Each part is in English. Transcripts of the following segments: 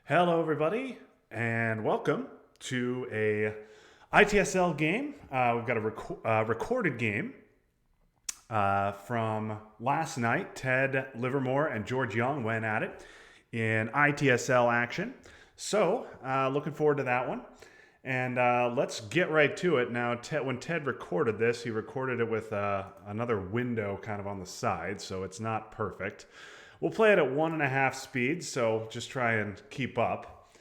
Hello, everybody, and welcome to a ITSL game. We've got a recorded game from last night. Ted Livermore and George Young went at it in ITSL action. So, looking forward to that one. And let's get right to it. Now, when Ted recorded this, he recorded it with another window kind of on the side, so it's not perfect. We'll play it at 1.5 speed, so just try and keep up.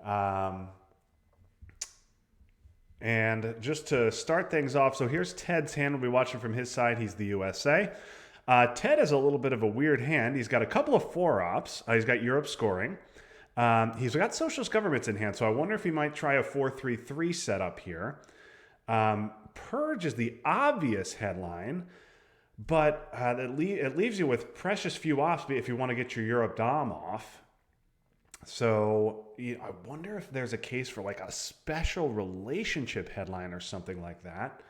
Um, and just to start things off, so here's Ted's hand. We'll be watching from his side. He's the USA. Ted has a little bit of a weird hand. He's got a couple of 4-ops. He's got Europe scoring. He's got socialist governments in hand, so I wonder if he might try a 4-3-3 setup here. Purge is the obvious headline, but it leaves you with precious few ops if you want to get your Europe Dom off. So I wonder if there's a case for like a special relationship headline or something like that.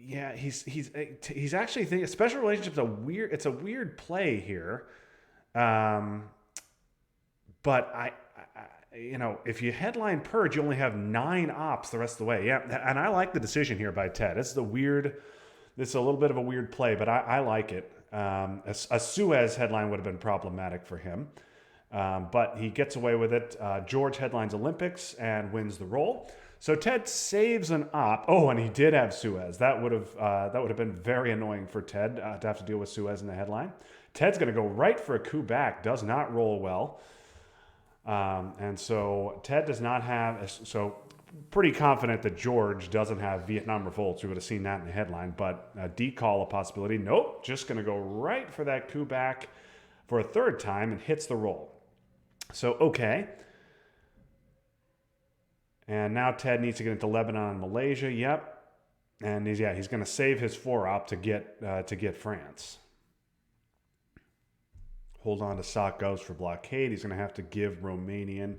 Yeah, he's actually thinking special relationships a weird play here. Um, but if you headline Purge, you only have 9 ops the rest of the way. Yeah, and I like the decision here by Ted. This is a little bit of a weird play, but I like it. A Suez headline would have been problematic for him, but he gets away with it. George headlines Olympics and wins the role. So Ted saves an op. Oh, and he did have Suez. That would have been very annoying for Ted to have to deal with Suez in the headline. Ted's going to go right for a coup back. Does not roll well. And so Ted does not have, so pretty confident that George doesn't have Vietnam revolts. We would have seen that in the headline, but decall a possibility. Nope, just going to go right for that coup back for a third time and hits the roll. So, okay. And now Ted needs to get into Lebanon and Malaysia. Yep. And he's going to save his 4-op to get France. Hold on to SOC Govs for blockade. He's going to have to give Romanian.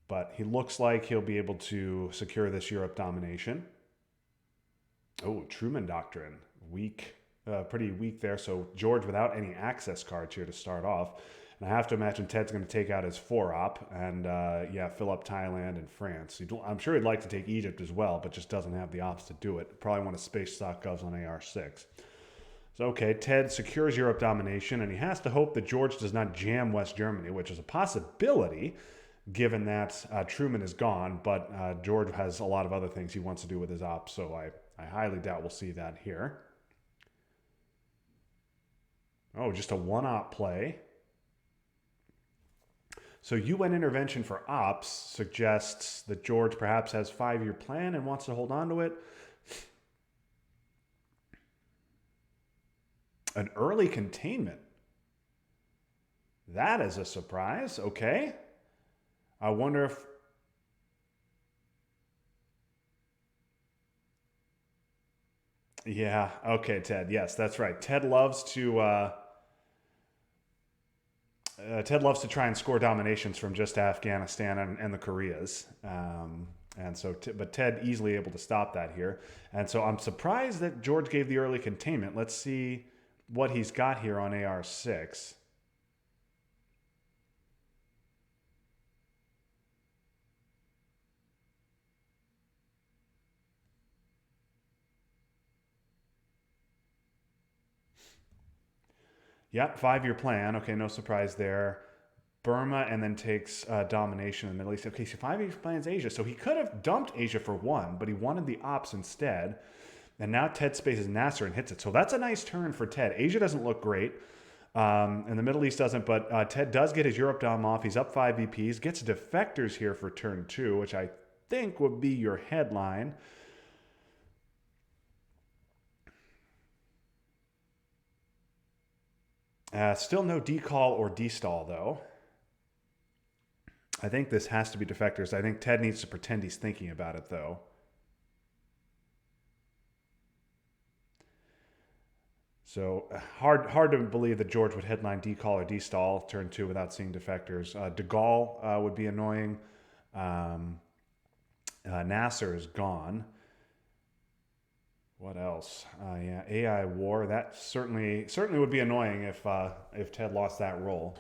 But he looks like he'll be able to secure this Europe domination. Oh, Truman Doctrine. Weak. Pretty weak there. So George without any access cards here to start off. And I have to imagine Ted's going to take out his 4-op and, fill up Thailand and France. I'm sure he'd like to take Egypt as well, but just doesn't have the ops to do it. Probably want to space SOC Govs on AR6. So, okay, Ted secures Europe domination, and he has to hope that George does not jam West Germany, which is a possibility given that Truman is gone, but George has a lot of other things he wants to do with his ops, so I highly doubt we'll see that here. Oh, just a 1-op play. So UN intervention for ops suggests that George perhaps has a 5-year plan and wants to hold on to it. An early containment. That is a surprise. Okay. I wonder if... Yeah. Okay, Ted. Yes, that's right. Ted loves to try and score dominations from just Afghanistan and the Koreas. But Ted easily able to stop that here. And so I'm surprised that George gave the early containment. Let's see what he's got here on AR6. Yep, 5-year plan. Okay, no surprise there. Burma and then takes domination in the Middle East. Okay, so 5-year plan's Asia. So he could have dumped Asia for 1, but he wanted the ops instead. And now Ted spaces Nasser and hits it. So that's a nice turn for Ted. Asia doesn't look great. And the Middle East doesn't, but Ted does get his Europe Dom off. He's up 5 VPs, gets defectors here for turn 2, which I think would be your headline. Still no decall or destall, though. I think this has to be defectors. I think Ted needs to pretend he's thinking about it, though. So hard to believe that George would headline decall or destall turn 2 without seeing defectors. De Gaulle would be annoying. Nasser is gone. What else? Yeah, AI war. That certainly would be annoying if Ted lost that role.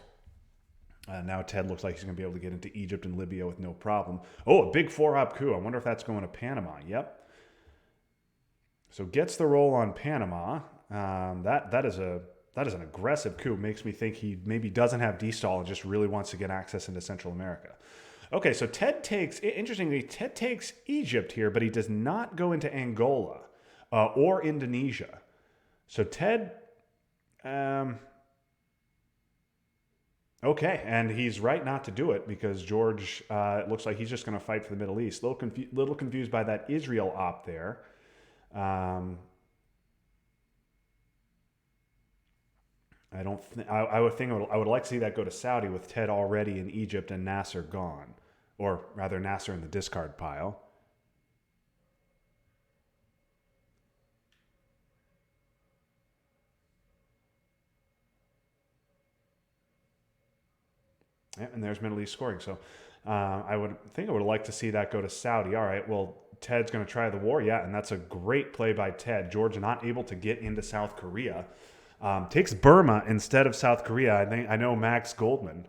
Now Ted looks like he's going to be able to get into Egypt and Libya with no problem. Oh, a big four-hop coup. I wonder if that's going to Panama. Yep. So gets the role on Panama. That is an aggressive coup. Makes me think he maybe doesn't have D-stall and just really wants to get access into Central America. Okay, so interestingly, Ted takes Egypt here, but he does not go into Angola or Indonesia. So Ted, okay, and he's right not to do it because George, it looks like he's just going to fight for the Middle East. Little confused by that Israel op there. I don't. I would think I would like to see that go to Saudi with Ted already in Egypt and Nasser gone, or rather Nasser in the discard pile. Yeah, and there's Middle East scoring. So I would like to see that go to Saudi. All right, well, Ted's going to try the war. Yeah, and that's a great play by Ted. George not able to get into South Korea. Takes Burma instead of South Korea. I know Max Goldman.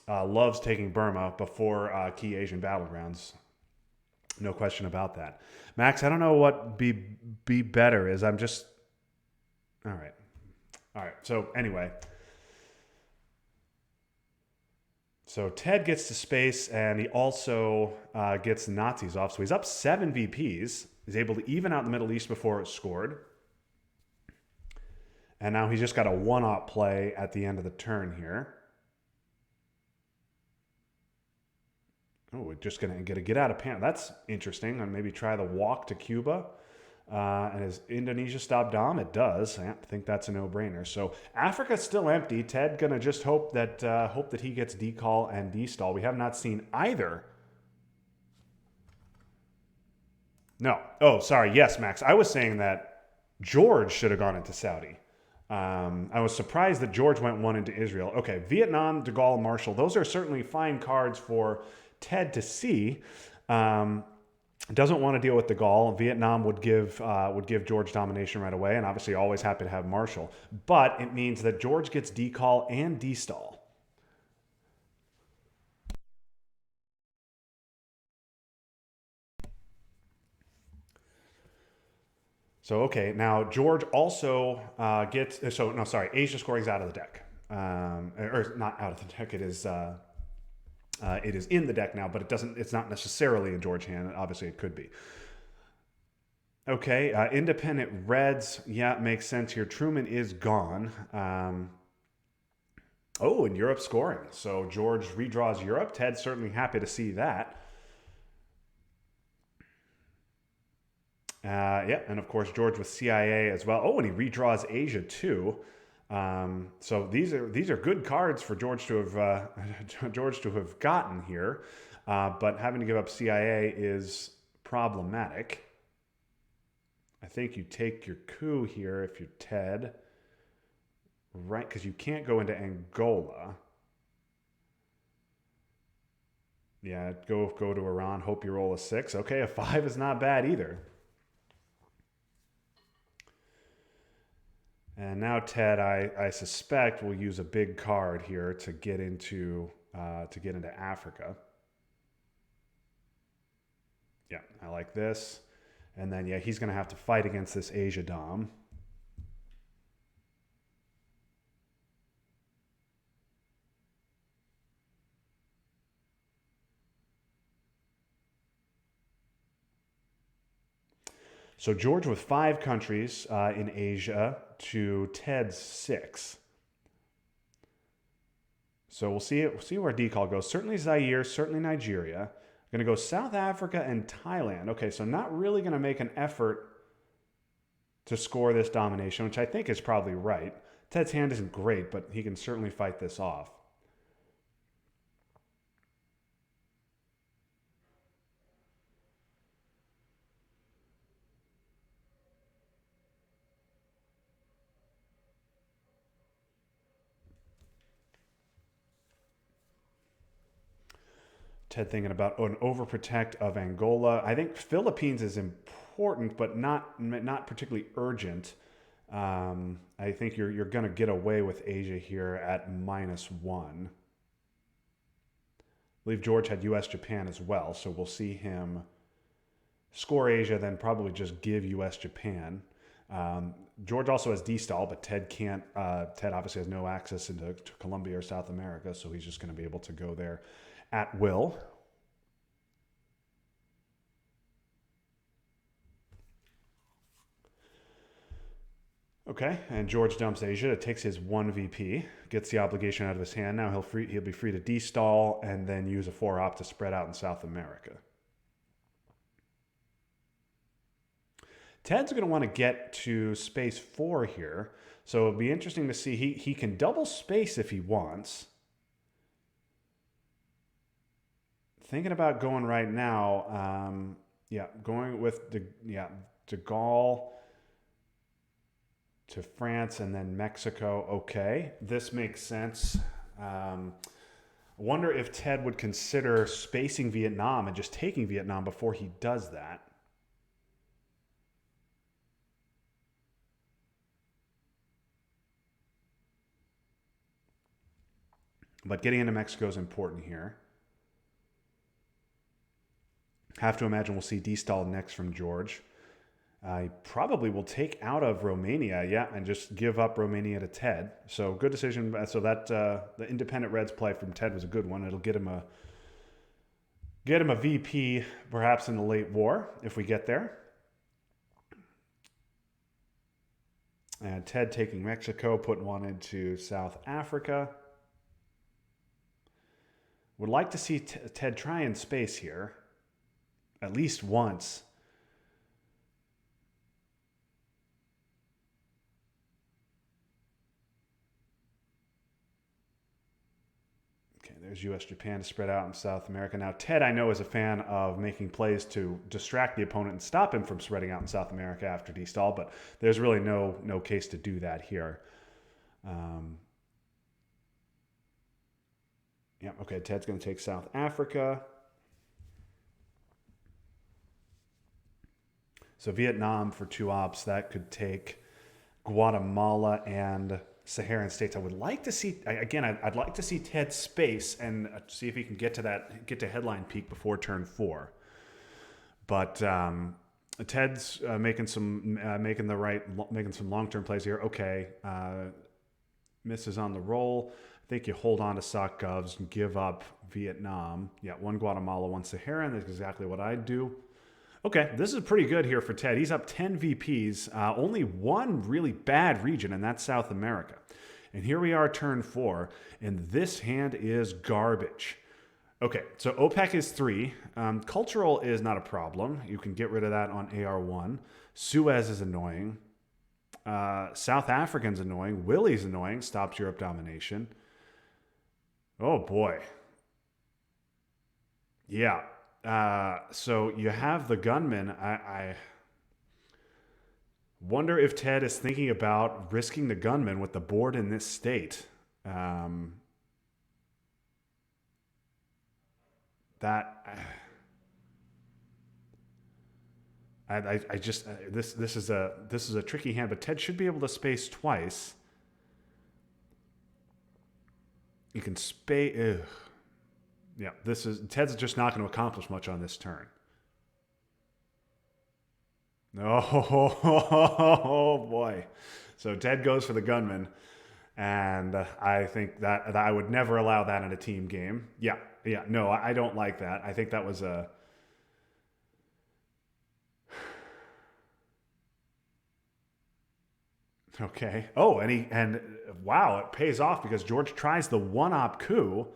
Loves taking Burma before key Asian battlegrounds. No question about that. Max, I don't know what be better is. I'm just all right. All right. So anyway, so Ted gets to space, and he also gets the Nazis off. So he's up 7 VPs. He's able to even out the Middle East before it scored. And now he's just got a one-op play at the end of the turn here. Oh, we're just going to get out of Panama. That's interesting. And maybe try the walk to Cuba. And is Indonesia stop Dom? It does. I think that's a no-brainer. So Africa's still empty. Ted gonna just hope that he gets decall and destall. We have not seen either. No. Oh, sorry. Yes, Max. I was saying that George should have gone into Saudi. I was surprised that George went one into Israel. Okay, Vietnam, De Gaulle, Marshall. Those are certainly fine cards for Ted to see. Doesn't want to deal with De Gaulle. Vietnam would give George domination right away, and obviously always happy to have Marshall. But it means that George gets decall and destall. So okay, now George also gets. So no, sorry, Asia scoring's out of the deck, or not out of the deck. It is in the deck now, but it doesn't. It's not necessarily in George hand. Obviously, it could be. Okay, independent Reds. Yeah, makes sense here. Truman is gone. Oh, and Europe scoring. So George redraws Europe. Ted's certainly happy to see that. Yeah, and of course George with CIA as well. Oh, and he redraws Asia too. So these are good cards for George to have George to have gotten here, but having to give up CIA is problematic. I think you take your coup here if you're Ted, right? Because you can't go into Angola. Yeah, go to Iran. Hope you roll a 6. Okay, a 5 is not bad either. And now Ted, I suspect, will use a big card here to get into Africa. Yeah, I like this. And then yeah, he's going to have to fight against this Asia Dom. So George with 5 countries in Asia to Ted's 6. So we'll see where decall goes. Certainly Zaire, certainly Nigeria. Going to go South Africa and Thailand. Okay, so not really going to make an effort to score this domination, which I think is probably right. Ted's hand isn't great, but he can certainly fight this off. Ted thinking about an overprotect of Angola. I think Philippines is important, but not particularly urgent. I think you're going to get away with Asia here at -1. I believe George had U.S. Japan as well, so we'll see him score Asia, then probably just give U.S. Japan. George also has D-stall, but Ted can't. Ted obviously has no access into Colombia or South America, so he's just going to be able to go there at will. Okay, and George dumps Asia. It takes his 1 VP, gets the obligation out of his hand. Now he'll be free to D-stall and then use a 4-op to spread out in South America. Ted's going to want to get to space 4 here. So it'll be interesting to see. He can double space if he wants. Thinking about going right now. Going with De Gaulle to France and then Mexico. Okay, this makes sense. I wonder if Ted would consider spacing Vietnam and just taking Vietnam before he does that. But getting into Mexico is important here. Have to imagine we'll see D-stall next from George. I probably will take out of Romania, and just give up Romania to Ted. So good decision. So that the independent Reds play from Ted was a good one. It'll get him a VP perhaps in the late war if we get there. And Ted taking Mexico, putting one into South Africa. Would like to see Ted try and space here at least once. Okay, there's U.S. Japan to spread out in South America. Now, Ted, I know, is a fan of making plays to distract the opponent and stop him from spreading out in South America after D-stall, but there's really no case to do that here. Okay, Ted's going to take South Africa. So Vietnam for 2 ops, that could take Guatemala and Saharan states. I would like to see, again, I'd like to see Ted space and see if he can get to headline peak before turn 4. But Ted's making some long-term plays here. Okay, misses on the roll. I think you hold on to Soc Govs and give up Vietnam. Yeah, 1 Guatemala, 1 Saharan. That's exactly what I'd do. Okay, this is pretty good here for Ted. He's up 10 VPs, only 1 really bad region, and that's South America. And here we are, turn 4, and this hand is garbage. Okay, so OPEC is 3. Cultural is not a problem. You can get rid of that on AR1. Suez is annoying. South African's annoying. Willie's annoying. Stops Europe domination. Oh, boy. Yeah. So you have the gunman. I wonder if Ted is thinking about risking the gunman with the board in this state. This is a tricky hand, but Ted should be able to space twice. You can space. Yeah, Ted's just not going to accomplish much on this turn. Oh boy. So Ted goes for the gunman, and I think that I would never allow that in a team game. Yeah, no, I don't like that. I think that was a... Okay. Oh, and wow, it pays off because George tries the 1-op coup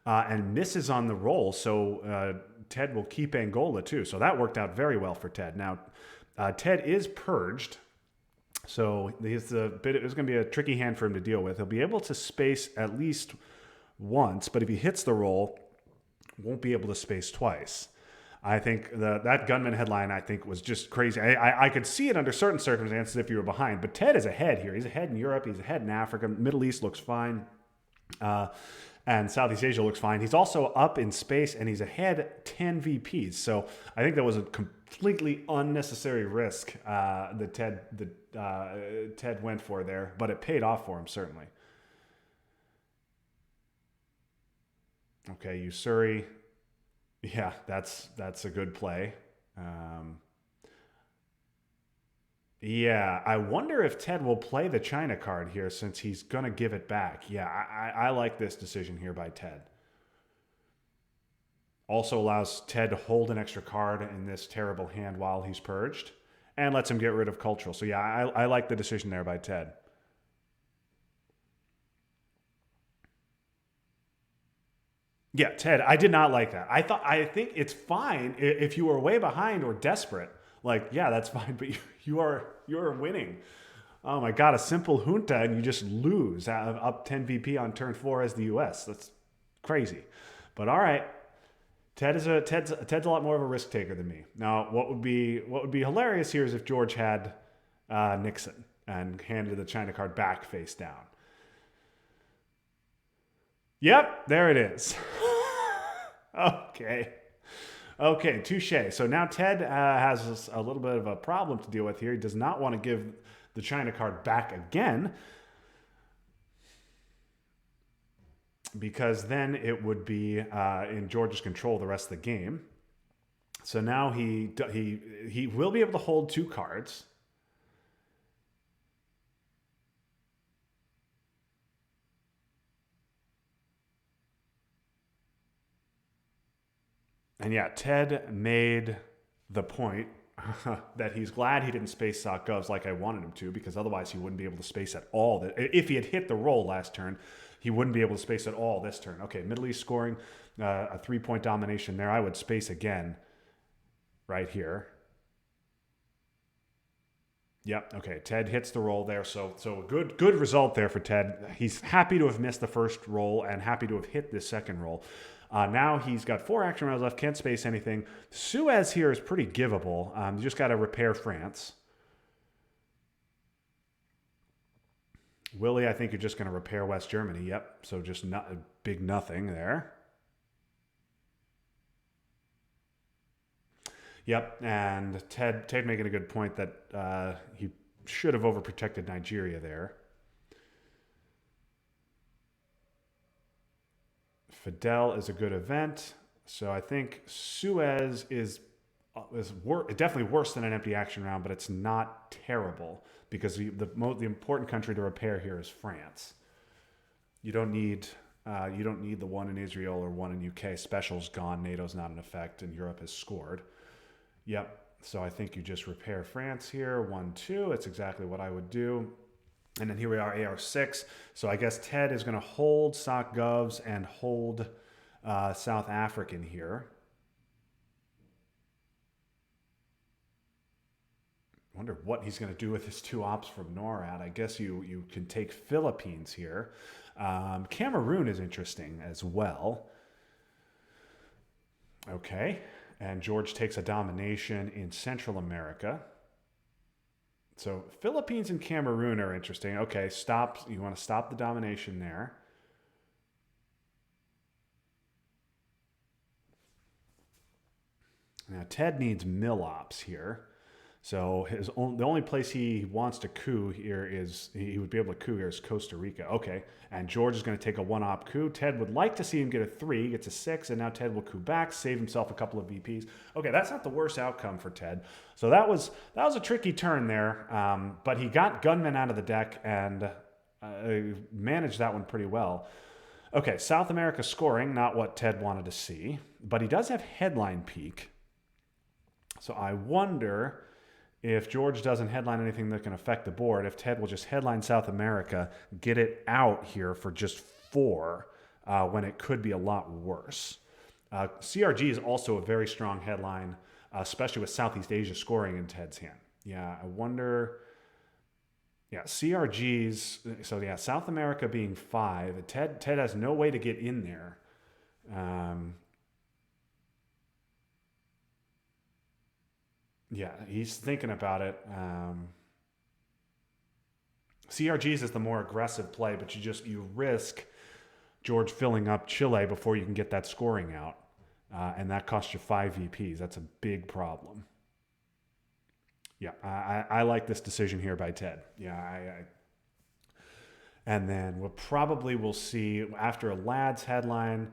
and misses on the roll. So Ted will keep Angola too. So that worked out very well for Ted. Now, Ted is purged. So it's going to be a tricky hand for him to deal with. He'll be able to space at least once, but if he hits the roll, won't be able to space twice. I think that gunman headline, I think, was just crazy. I could see it under certain circumstances if you were behind, but Ted is ahead here. He's ahead in Europe. He's ahead in Africa. Middle East looks fine. Uh, and Southeast Asia looks fine. He's also up in space, and he's ahead 10 VPs. So I think that was a completely unnecessary risk that Ted went for there, but it paid off for him, certainly. Okay, Usuri. Yeah, that's a good play. Um, yeah, I wonder if Ted will play the China card here since he's going to give it back. Yeah, I like this decision here by Ted. Also allows Ted to hold an extra card in this terrible hand while he's purged and lets him get rid of cultural. So, yeah, I like the decision there by Ted. Yeah, Ted, I did not like that. I think it's fine if you are way behind or desperate. Like, yeah, that's fine, but you're winning. Oh my God, a simple junta and you just lose up 10 VP on turn 4 as the US. That's crazy. But all right, Ted's a lot more of a risk taker than me. Now, what would be hilarious here is if George had Nixon and handed the China card back face down. Yep, there it is. Okay. Okay, touche. So now Ted has a little bit of a problem to deal with here. He does not want to give the China card back again because then it would be in George's control the rest of the game. So now he will be able to hold 2 cards. And yeah, Ted made the point that he's glad he didn't space sock govs like I wanted him to, because otherwise he wouldn't be able to space at all. If he had hit the roll last turn, he wouldn't be able to space at all this turn. Okay, Middle East scoring a 3-point domination there. I would space again right here. Yep. Okay. Ted hits the roll there. So a good result there for Ted. He's happy to have missed the first roll and happy to have hit this second roll. Now he's got 4 action rounds left. Can't space anything. Suez here is pretty givable. You just got to repair France. Willie, I think you're just going to repair West Germany. Yep. So just not a big nothing there. Yep, and Ted making a good point that he should have overprotected Nigeria there. Fidel is a good event, so I think Suez is definitely worse than an empty action round, but it's not terrible because the important country to repair here is France. You don't need the one in Israel or one in UK. Special's gone. NATO's not in effect, and Europe has scored. Yep. So I think you just repair France here. 1-2. It's exactly what I would do. And then here we are, AR6. So I guess Ted is going to hold Sock Govs and hold South African here. I wonder what he's going to do with his 2 ops from NORAD. I guess you can take Philippines here. Cameroon is interesting as well. Okay. And George takes a domination in Central America. So Philippines and Cameroon are interesting. Okay, you want to stop the domination there. Now Ted needs mill ops here. So the only place he wants to coup here is, he would be able to coup here is Costa Rica. Okay, and George is going to take a 1-op coup. Ted would like to see him get a 3, gets a 6, and now Ted will coup back, save himself a couple of VPs. Okay, that's not the worst outcome for Ted. So that was a tricky turn there, but he got gunmen out of the deck and managed that one pretty well. Okay, South America scoring, not what Ted wanted to see, but he does have headline peak. So I wonder if George doesn't headline anything that can affect the board, if Ted will just headline South America, get it out here for just 4, when it could be a lot worse. CRG is also a very strong headline, especially with Southeast Asia scoring in Ted's hand. Yeah, I wonder. Yeah, CRG's. So yeah, South America being 5. Ted has no way to get in there. Yeah, he's thinking about it. CRG's is the more aggressive play, but you risk George filling up Chile before you can get that scoring out. And that costs you 5 VPs. That's a big problem. Yeah, I like this decision here by Ted. Yeah, and then we'll see after a Lads headline.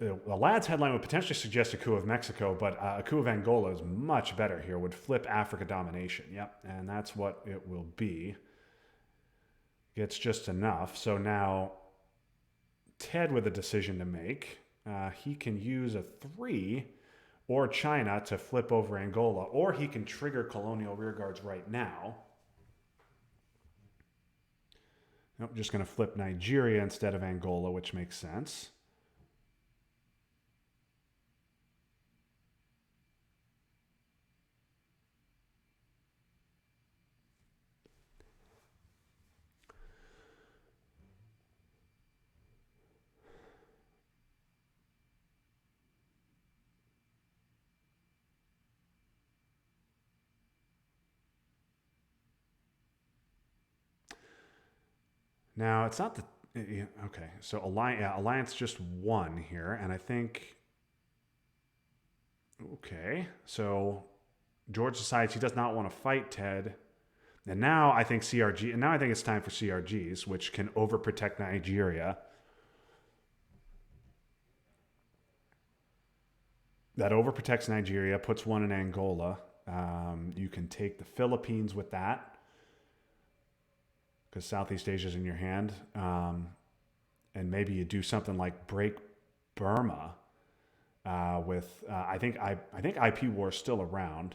A Lads headline would potentially suggest a coup of Mexico, but a coup of Angola is much better here. Would flip Africa domination. Yep, and that's what it will be. It's just enough. So now Ted with a decision to make. He can use a 3 or China to flip over Angola, or he can trigger colonial rearguards right now. Nope, just going to flip Nigeria instead of Angola, which makes sense. Now, it's not the... Okay, so Alliance just won here, and I think... Okay, so George decides he does not want to fight Ted. And now I think it's time for CRGs, which can overprotect Nigeria. That overprotects Nigeria, puts one in Angola. You can take the Philippines with that, because Southeast Asia is in your hand, and maybe you do something like break Burma with I think IP War is still around.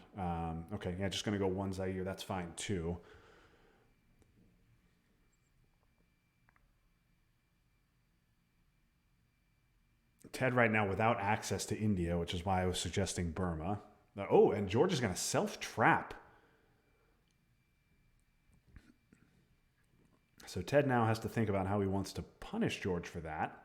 Okay, yeah, just gonna go one Zaire. That's fine too. Ted right now without access to India, which is why I was suggesting Burma. Oh, and George is gonna self-trap. So Ted now has to think about how he wants to punish George for that.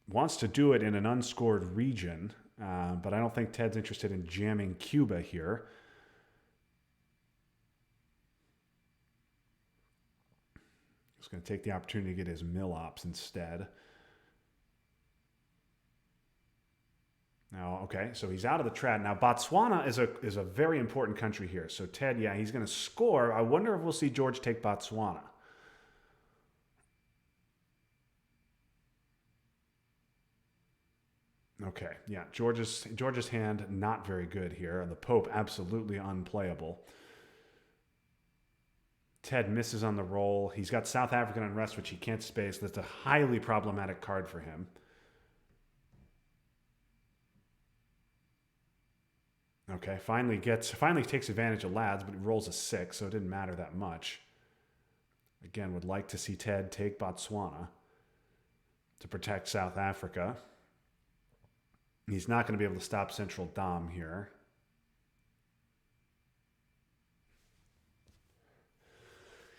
Wants to do it in an unscored region, but I don't think Ted's interested in jamming Cuba here. He's going to take the opportunity to get his mill ops instead. Now, okay, so he's out of the trad. Now, Botswana is a very important country here. So Ted, yeah, he's going to score. I wonder if we'll see George take Botswana. Okay, yeah, George's hand not very good here, and the Pope absolutely unplayable. Ted misses on the roll. He's got South African unrest, which he can't space. That's a highly problematic card for him. Okay, finally takes advantage of Lads, but he rolls a 6, so it didn't matter that much. Again, would like to see Ted take Botswana to protect South Africa. He's not going to be able to stop Central Dom here.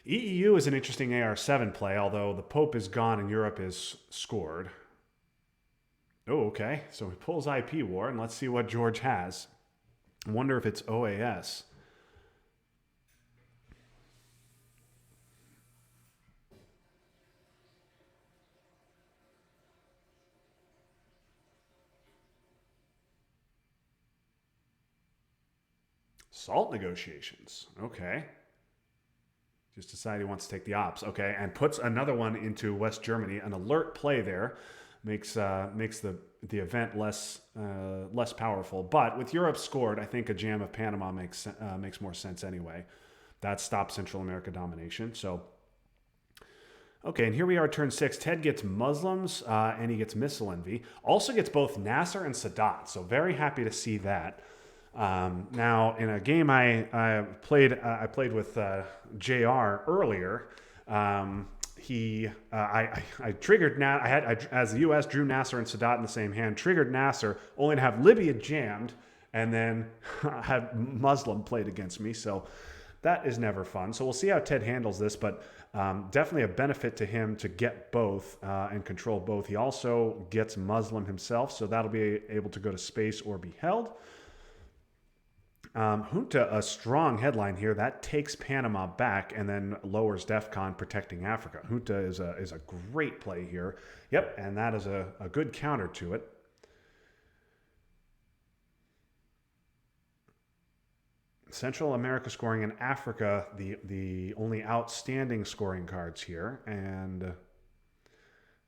EEU is an interesting AR7 play, although the Pope is gone and Europe is scored. Oh, okay. So he pulls IP War, and let's see what George has. I wonder if it's OAS. Salt negotiations. Okay. Just decided he wants to take the ops. Okay, and puts another one into West Germany. An alert play there makes the event less powerful. But with Europe scored, I think a jam of Panama makes more sense anyway. That stops Central America domination. So, okay, and here we are, turn 6. Ted gets Muslims and he gets missile envy. Also gets both Nasser and Sadat. So very happy to see that. Now, in a game I played with JR earlier. I triggered as the U.S. drew Nasser and Sadat in the same hand. Triggered Nasser only to have Libya jammed, and then had Muslim played against me. So that is never fun. So we'll see how Ted handles this, but definitely a benefit to him to get both and control both. He also gets Muslim himself, so that'll be able to go to space or be held. Junta, a strong headline here that takes Panama back and then lowers DEFCON protecting Africa. Junta is a great play here. Yep, and that is a good counter to it. Central America scoring and Africa, the only outstanding scoring cards here, and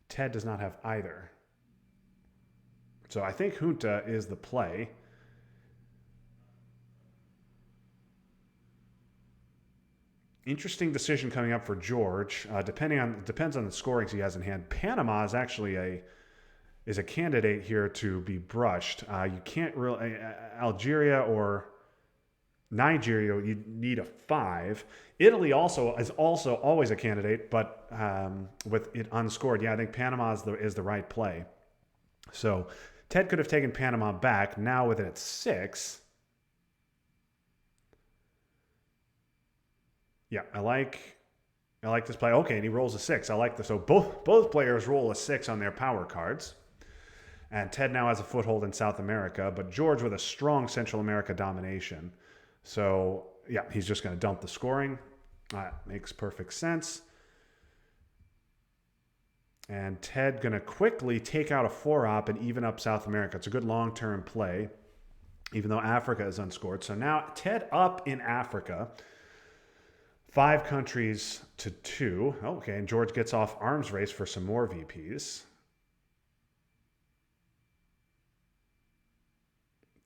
Ted does not have either. So I think Junta is the play. Interesting decision coming up for George. Depends on the scorings he has in hand. Panama is actually a candidate here to be brushed. You can't really Algeria or Nigeria. You need a 5. Italy is also always a candidate, but with it unscored. Yeah, I think Panama is the right play. So Ted could have taken Panama back. Now with it at 6. Yeah, I like this play. Okay, and he rolls a 6. I like this. So both players roll a 6 on their power cards. And Ted now has a foothold in South America, but George with a strong Central America domination. So, yeah, he's just going to dump the scoring. Makes perfect sense. And Ted going to quickly take out a 4-op and even up South America. It's a good long-term play, even though Africa is unscored. So now Ted up in Africa. 5 countries to 2. Okay, and George gets off arms race for some more VPs.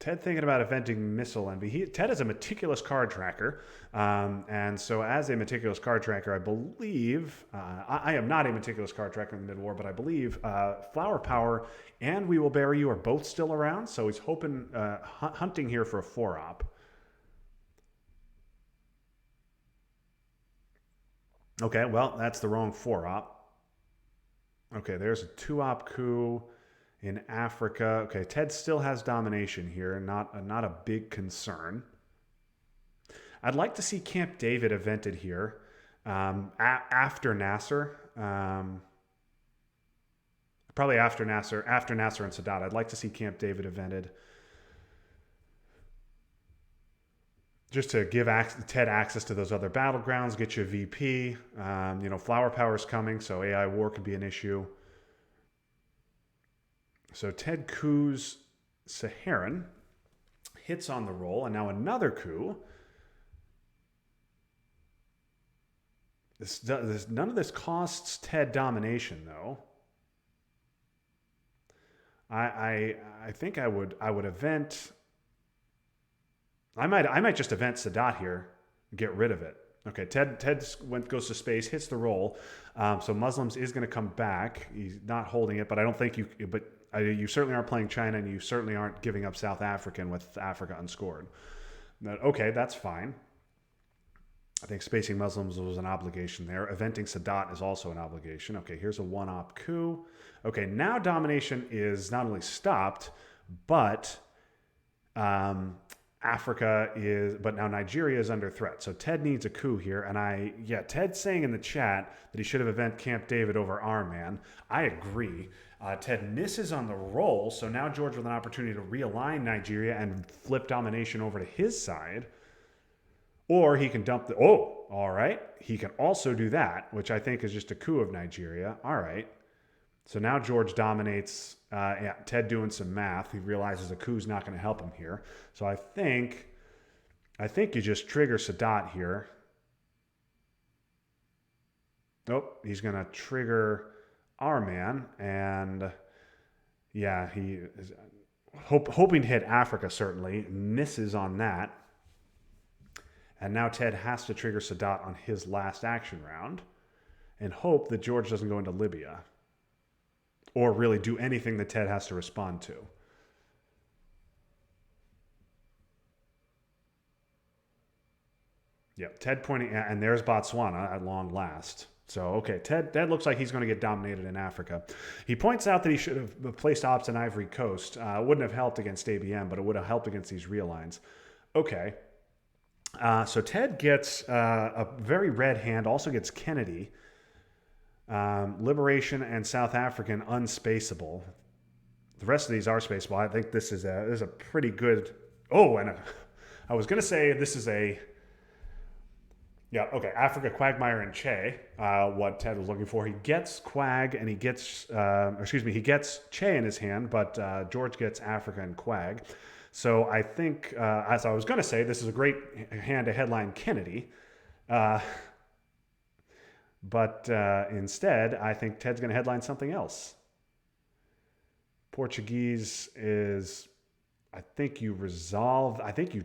Ted thinking about eventing Missile Envy. Ted is a meticulous card tracker. And so as a meticulous card tracker, I believe, I am not a meticulous card tracker in the mid-war, but I believe Flower Power and We Will Bury You are both still around. So he's hoping, hunting here for a 4-op. Okay, well, that's the wrong 4-op. Okay, there's a 2-op coup in Africa. Okay, Ted still has domination here, not a big concern. I'd like to see Camp David evented here after Nasser. Probably after Nasser and Sadat. I'd like to see Camp David evented. Just to give Ted access to those other battlegrounds, get you a VP. Flower Power is coming, so AI war could be an issue. So Ted coups Saharan, hits on the roll, and now another coup. None of this costs Ted domination, though. I think I would event. I might just event Sadat here, and get rid of it. Okay, Ted goes to space, hits the roll. So Muslims is going to come back. He's not holding it, but I don't think you. But you certainly aren't playing China, and you certainly aren't giving up South African with Africa unscored. Okay, that's fine. I think spacing Muslims was an obligation there. Eventing Sadat is also an obligation. Okay, here's a 1-op coup. Okay, now domination is not only stopped, but but now Nigeria is under threat. So Ted needs a coup here. And Ted's saying in the chat that he should have event Camp David over our man. I agree. Ted misses on the roll. So now George with an opportunity to realign Nigeria and flip domination over to his side. Or he can dump all right. He can also do that, which I think is just a coup of Nigeria. All right. So now George dominates. Ted doing some math. He realizes a coup's not going to help him here. So I think you just trigger Sadat here. Nope, he's going to trigger our man, and yeah, he is hoping to hit Africa. Certainly misses on that, and now Ted has to trigger Sadat on his last action round, and hope that George doesn't go into Libya. Or really do anything that Ted has to respond to. Yeah, Ted pointing, and there's Botswana at long last. So, okay, Ted looks like he's going to get dominated in Africa. He points out that he should have placed ops in Ivory Coast. Wouldn't have helped against ABM, but it would have helped against these real lines. Okay. So Ted gets a very red hand, also gets Kennedy. Liberation and South African unspaceable. The rest of these are spaceable. I think this is a pretty good. Oh, and I was going to say this is a yeah, okay. Africa, Quagmire, and Che. What Ted was looking for. He gets Quag, and he gets, he gets Che in his hand, but George gets Africa and Quag. So I think, as I was going to say, this is a great hand to headline Kennedy. Uh, but instead, I think Ted's going to headline something else. Portuguese is, I think you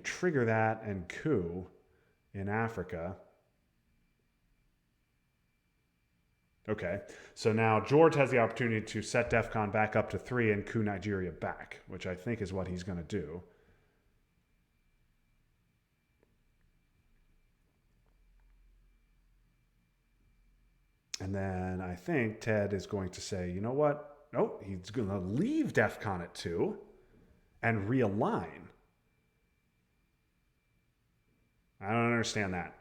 trigger that and coup in Africa. Okay, so now George has the opportunity to set DEFCON back up to 3 and coup Nigeria back, which I think is what he's going to do. And then I think Ted is going to say, you know what? No, he's going to leave DEFCON at 2 and realign. I don't understand that.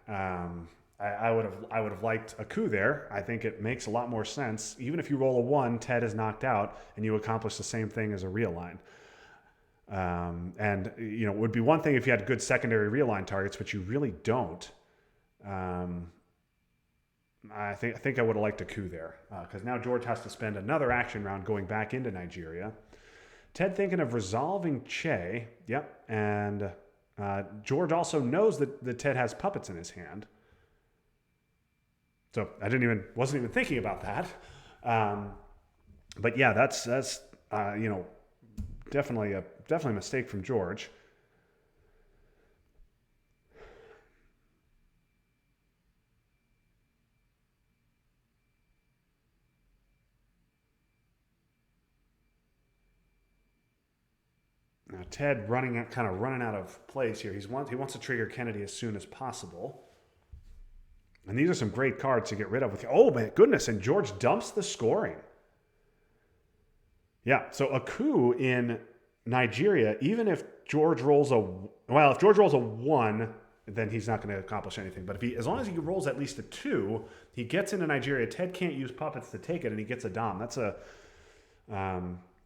I would have liked a coup there. I think it makes a lot more sense. Even if you roll a 1, Ted is knocked out, and you accomplish the same thing as a realign. And it would be one thing if you had good secondary realign targets, but you really don't. I think I would have liked a coup there because now George has to spend another action round going back into Nigeria. Ted thinking of resolving Che. Yep, and George also knows that Ted has puppets in his hand. So I wasn't even thinking about that. But yeah, that's definitely a mistake from George. Now Ted running out of plays here. He wants to trigger Kennedy as soon as possible. And these are some great cards to get rid of. Oh my goodness! And George dumps the scoring. Yeah, so a coup in Nigeria, even if George rolls a 1, then he's not going to accomplish anything. But as long as he rolls at least a 2, he gets into Nigeria. Ted can't use puppets to take it, and he gets a dom. That's a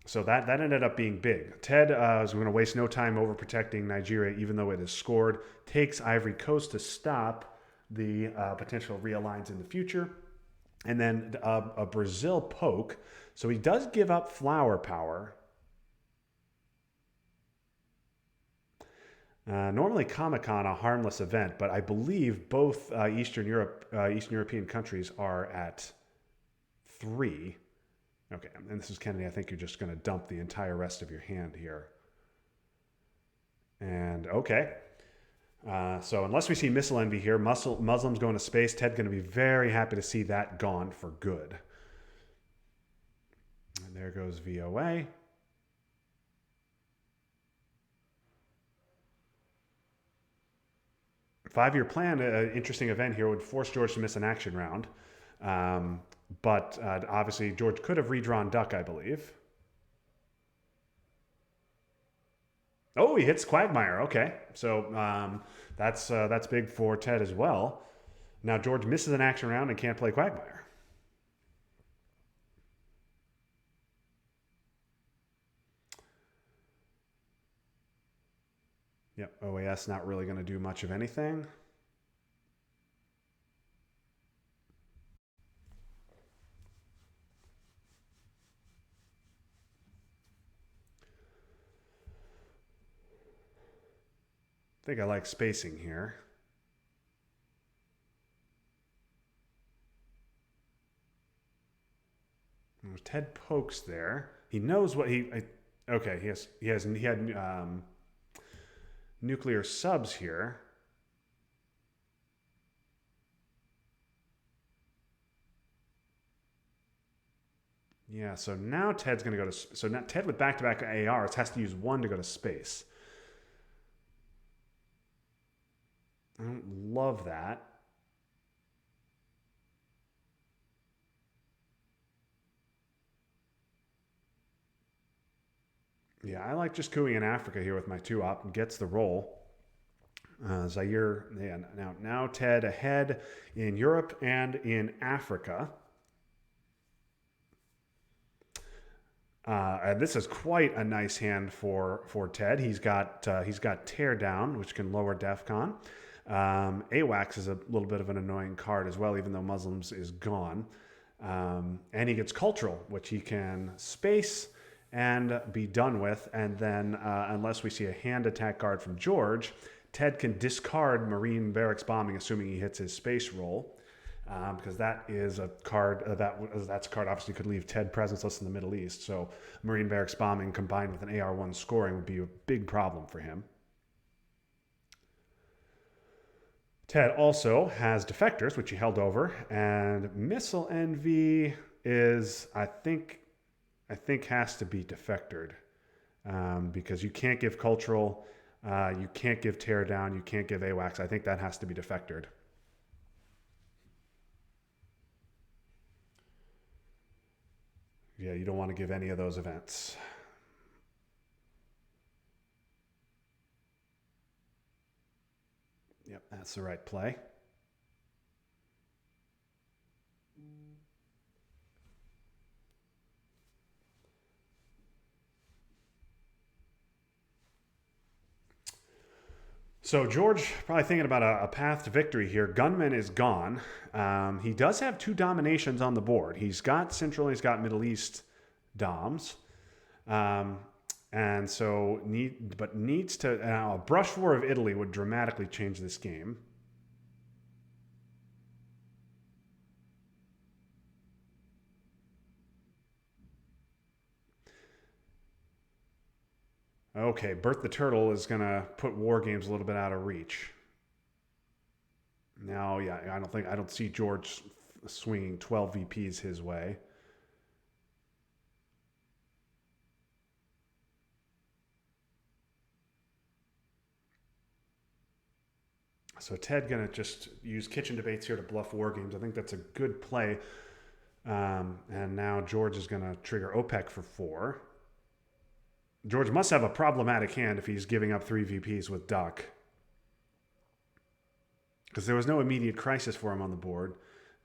so that ended up being big. Ted is going to waste no time overprotecting Nigeria, even though it is scored. Takes Ivory Coast to stop the potential realigns in the future. And then a Brazil poke. So he does give up flower power. Normally Comic-Con a harmless event, but I believe both Eastern European countries are at 3. Okay, and this is Kennedy. I think you're just going to dump the entire rest of your hand here. And okay. So unless we see missile envy here, Muslims going to space, Ted's going to be very happy to see that gone for good. And there goes VOA. Five-year plan, interesting event here, would force George to miss an action round. But obviously George could have redrawn Duck, I believe. Oh, he hits Quagmire. Okay, so that's big for Ted as well. Now George misses an action round and can't play Quagmire. Yep, OAS not really going to do much of anything. I think I like spacing here. Ted pokes there. He knows what okay, he had nuclear subs here. Yeah, so now Ted's going to go to... So now Ted with back-to-back ARs has to use 1 to go to space. I don't love that. Yeah, I like just cooing in Africa here with my 2-op and gets the roll. Zaire, yeah, now Ted ahead in Europe and in Africa. And this is quite a nice hand for Ted. He's got Tear Down, which can lower DEFCON. AWACS is a little bit of an annoying card as well, even though Muslims is gone. And he gets Cultural, which he can space and be done with. And then, unless we see a hand attack card from George, Ted can discard Marine Barracks Bombing, assuming he hits his space roll. Because that is a card that's a card obviously could leave Ted presenceless in the Middle East. So Marine Barracks Bombing combined with an AR1 scoring would be a big problem for him. Ted also has Defectors, which he held over, and Missile Envy is I think has to be defectored, because you can't give Cultural, you can't give Tear Down, you can't give AWACS. I think that has to be defectored. Yeah, you don't want to give any of those events. Yep, that's the right play. So George probably thinking about a path to victory here. Gunman is gone. He does have 2 dominations on the board. He's got Central and he's got Middle East doms. And so needs to a brush war of Italy would dramatically change this game. Okay, Bert the Turtle is going to put War Games a little bit out of reach. Now, yeah, I don't see George swinging 12 VPs his way. So Ted going to just use kitchen debates here to bluff War Games. I think that's a good play. And now George is going to trigger OPEC for 4. George must have a problematic hand if he's giving up 3 VPs with Duck. Because there was no immediate crisis for him on the board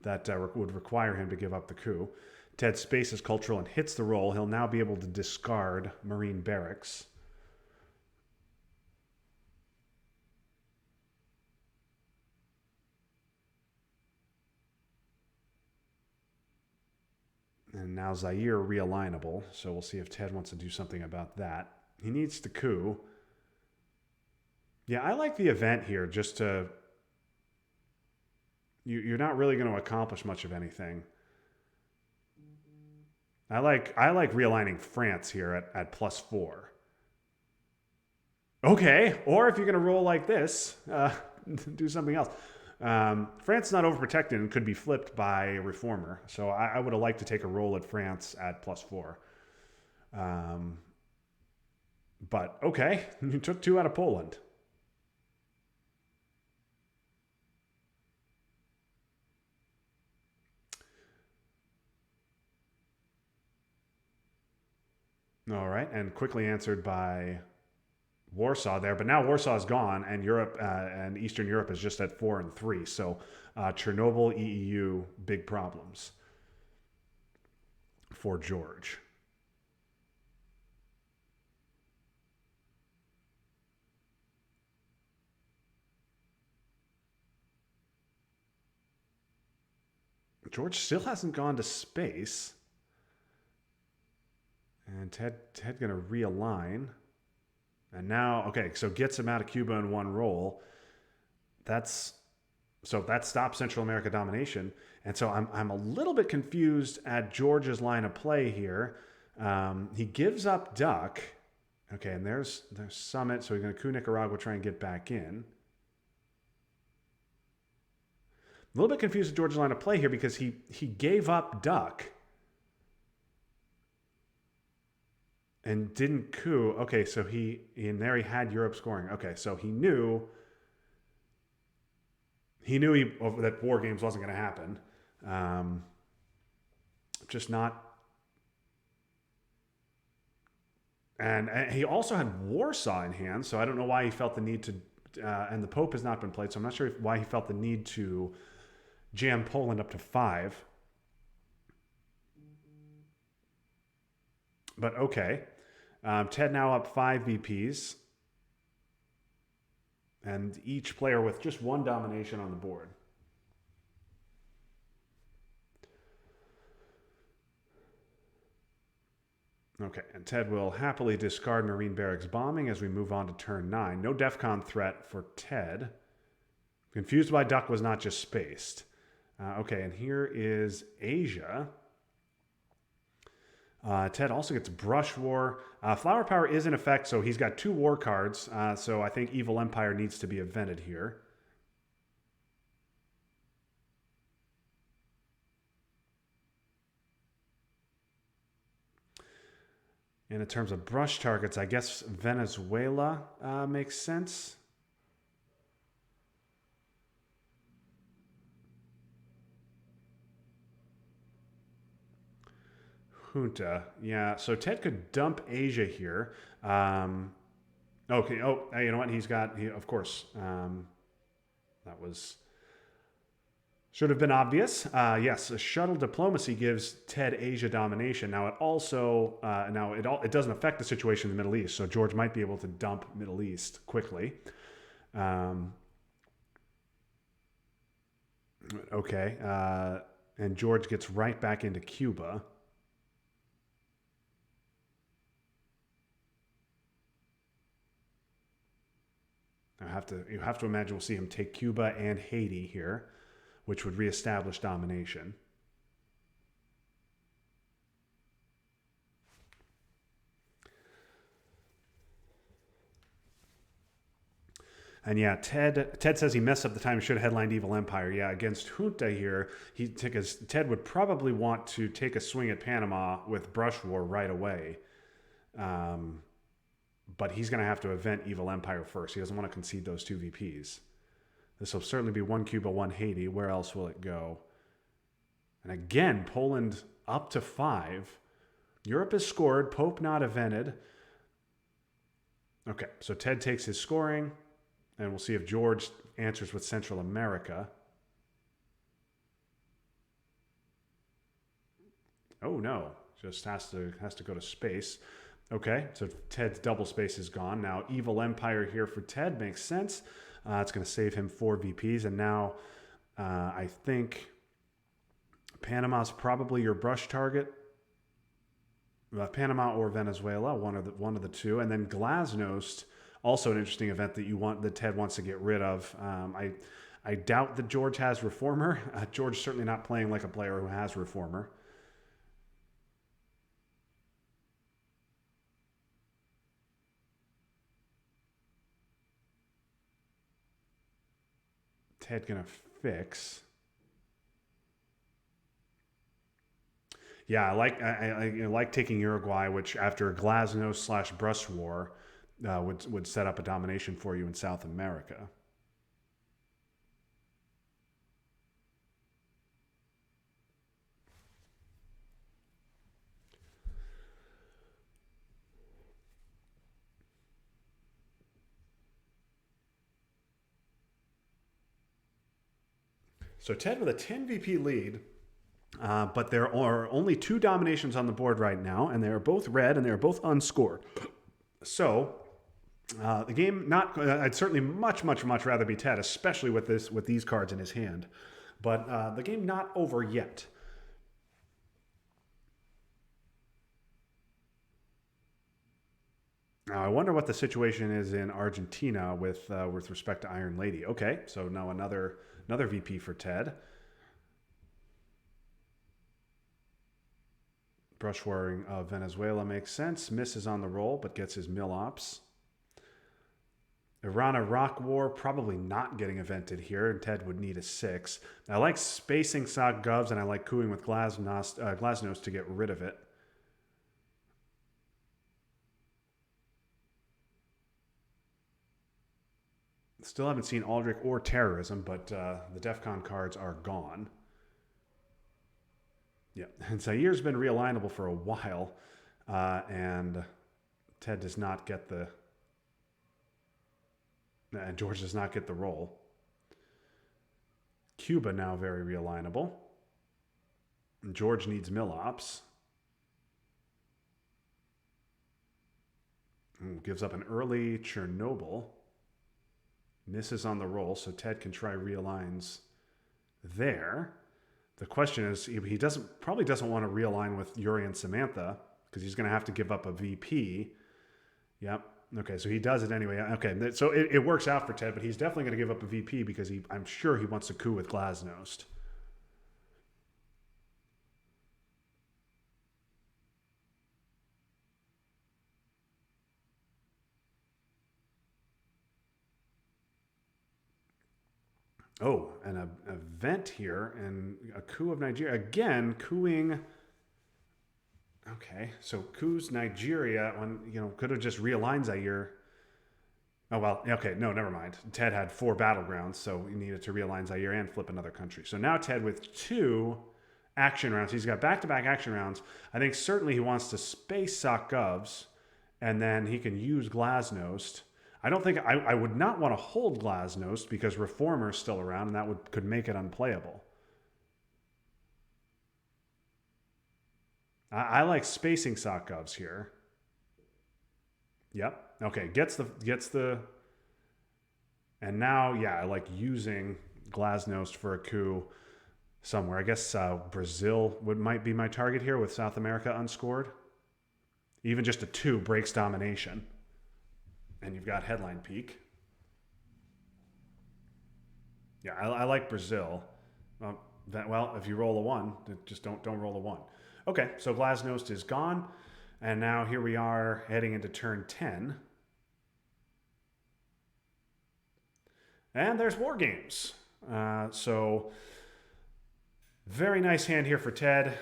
that would require him to give up the coup. Ted spaces Cultural and hits the roll. He'll now be able to discard Marine Barracks. And now Zaire realignable, so we'll see if Ted wants to do something about that. He needs to coup. Yeah, I like the event here just to... You're not really going to accomplish much of anything. I like realigning France here at +4. Okay, or if you're going to roll like this, do something else. France is not overprotected and could be flipped by a reformer. So I would have liked to take a roll at France at +4. But okay, you took 2 out of Poland. All right, and quickly answered by Warsaw there, but now Warsaw is gone, and Europe and Eastern Europe is just at 4 and 3. So Chernobyl, EEU, big problems for George. George still hasn't gone to space, and Ted going to realign. And now, okay, so gets him out of Cuba in 1 roll. That stops Central America domination. And so I'm a little bit confused at George's line of play here. He gives up Duck. Okay, and there's Summit, so he's going to coup Nicaragua, try and get back in. A little bit confused with George's line of play here because he gave up Duck and didn't coup. Okay, so he had Europe scoring. Okay, so he knew that War Games wasn't going to happen. Just not. And he also had Warsaw in hand, so I don't know why he felt the need to. And the Pope has not been played, so I'm not sure why he felt the need to jam Poland up to 5. But okay. Ted now up 5 VPs, and each player with just one domination on the board. Okay, and Ted will happily discard Marine Barracks Bombing as we move on to turn 9. No DEFCON threat for Ted. Confused why Duck was not just spaced. Okay, and here is Asia. Ted also gets Brush War. Flower Power is in effect, so he's got 2 war cards. So I think Evil Empire needs to be evented here. And in terms of brush targets, I guess Venezuela makes sense. Junta. Yeah, so Ted could dump Asia here. Okay, oh, you know what? Of course, that was... Should have been obvious. Yes, a shuttle diplomacy gives Ted Asia domination. Now it also it doesn't affect the situation in the Middle East, so George might be able to dump Middle East quickly. Okay, and George gets right back into Cuba. You have to imagine we'll see him take Cuba and Haiti here, which would reestablish domination. And yeah, Ted says he messed up the time he should have headlined Evil Empire. Yeah, against Junta here, Ted would probably want to take a swing at Panama with Brush War right away. But he's going to have to event Evil Empire first. He doesn't want to concede those 2 VPs. This will certainly be 1 Cuba, 1 Haiti. Where else will it go? And again, Poland up to 5. Europe is scored. Pope not evented. Okay, so Ted takes his scoring, and we'll see if George answers with Central America. Oh no, just has to go to space. Okay, so Ted's double space is gone. Now Evil Empire here for Ted makes sense. It's going to save him 4 VPs, and now I think Panama's probably your brush target. Panama or Venezuela, one of the 2, and then Glasnost, also an interesting event that Ted wants to get rid of. I doubt that George has Reformer. George certainly not playing like a player who has Reformer. Ted gonna fix. Yeah, I like taking Uruguay, which after Glasnost / Brush War would set up a domination for you in South America. So Ted with a 10 VP lead, but there are only 2 dominations on the board right now, and they are both red and they are both unscored. So the game I'd certainly much rather be Ted, especially with these cards in his hand. But the game not over yet. Now I wonder what the situation is in Argentina with respect to Iron Lady. Okay, so now another VP for Ted. Brush Warring of Venezuela makes sense. Misses on the roll, but gets his mill ops. Iran-Iraq War, probably not getting evented here, and Ted would need a 6. I like spacing SOC Govs, and I like cooing with Glasnost to get rid of it. Still haven't seen Aldrich or Terrorism, but the DEFCON cards are gone. Yeah, and Zaire's been realignable for a while, and Ted does not get the... And George does not get the roll. Cuba now very realignable. And George needs mill ops. Gives up an early Chernobyl. Misses on the roll, so Ted can try realigns there. The question is, he probably doesn't want to realign with Yuri and Samantha because he's going to have to give up a VP. Yep. Okay, so he does it anyway. Okay, so it works out for Ted, but he's definitely going to give up a VP because I'm sure he wants to coup with Glasnost. Oh, and an event here and a coup of Nigeria. Again, cooing. Okay, so coups Nigeria when, could have just realigned Zaire. Oh, well, okay, no, never mind. Ted had 4 battlegrounds, so he needed to realign Zaire and flip another country. So now Ted with 2 action rounds. He's got back-to-back action rounds. I think certainly he wants to space Govs, and then he can use Glasnost. I don't think I would not want to hold Glasnost because Reformer's still around, and that could make it unplayable. I like spacing Sokovs here. Yep. Okay. Gets the. And now, yeah, I like using Glasnost for a coup somewhere. I guess Brazil might be my target here with South America unscored. Even just a 2 breaks domination. And you've got headline peak. Yeah, I like Brazil. Well, if you roll a 1, just don't roll a 1. Okay, so Glasnost is gone. And now here we are heading into turn 10. And there's War Games. So very nice hand here for Ted.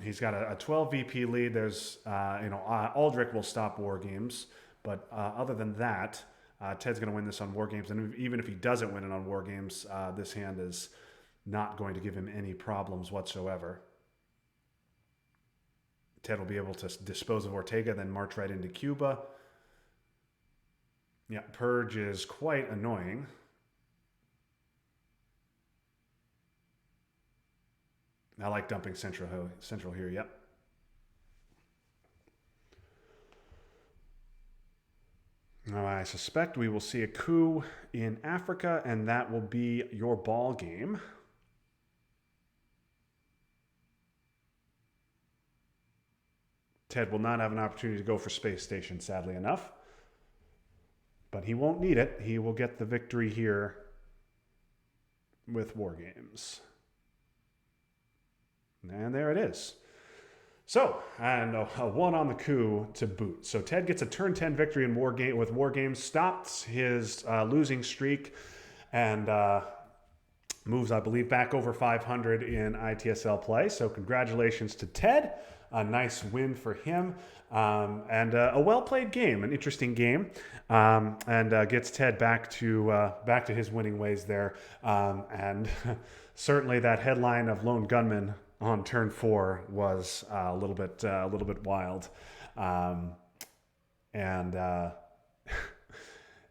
He's got a 12 VP lead. There's, Aldrich will stop War Games. But other than that, Ted's going to win this on War Games. And even if he doesn't win it on War Games, this hand is not going to give him any problems whatsoever. Ted will be able to dispose of Ortega, then march right into Cuba. Yeah, Purge is quite annoying. I like dumping Central here, yep. Now, I suspect we will see a coup in Africa, and that will be your ball game. Ted will not have an opportunity to go for Space Station, sadly enough. But he won't need it. He will get the victory here with War Games. And there it is. So, and a 1 on the coup to boot. So Ted gets a turn 10 victory in War Games, stops his losing streak, and moves, I believe, back over 500 in ITSL play. So congratulations to Ted. A nice win for him, and a well-played game, an interesting game, and gets Ted back to his winning ways there. And certainly that headline of Lone Gunman on turn 4 was a little bit wild,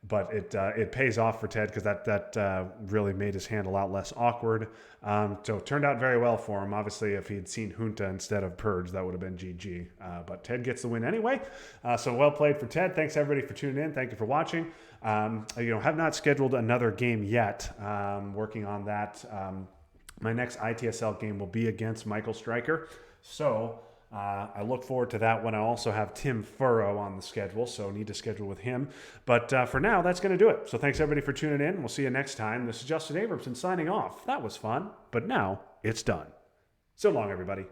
but it pays off for Ted because that really made his hand a lot less awkward. So it turned out very well for him. Obviously, if he had seen Junta instead of Purge, that would have been GG. But Ted gets the win anyway. So well played for Ted. Thanks everybody for tuning in. Thank you for watching. Have not scheduled another game yet. Working on that. My next ITSL game will be against Michael Stryker. So I look forward to that one. I also have Tim Furrow on the schedule, so need to schedule with him. But for now, that's going to do it. So thanks everybody for tuning in. We'll see you next time. This is Justin Abramson signing off. That was fun, but now it's done. So long, everybody.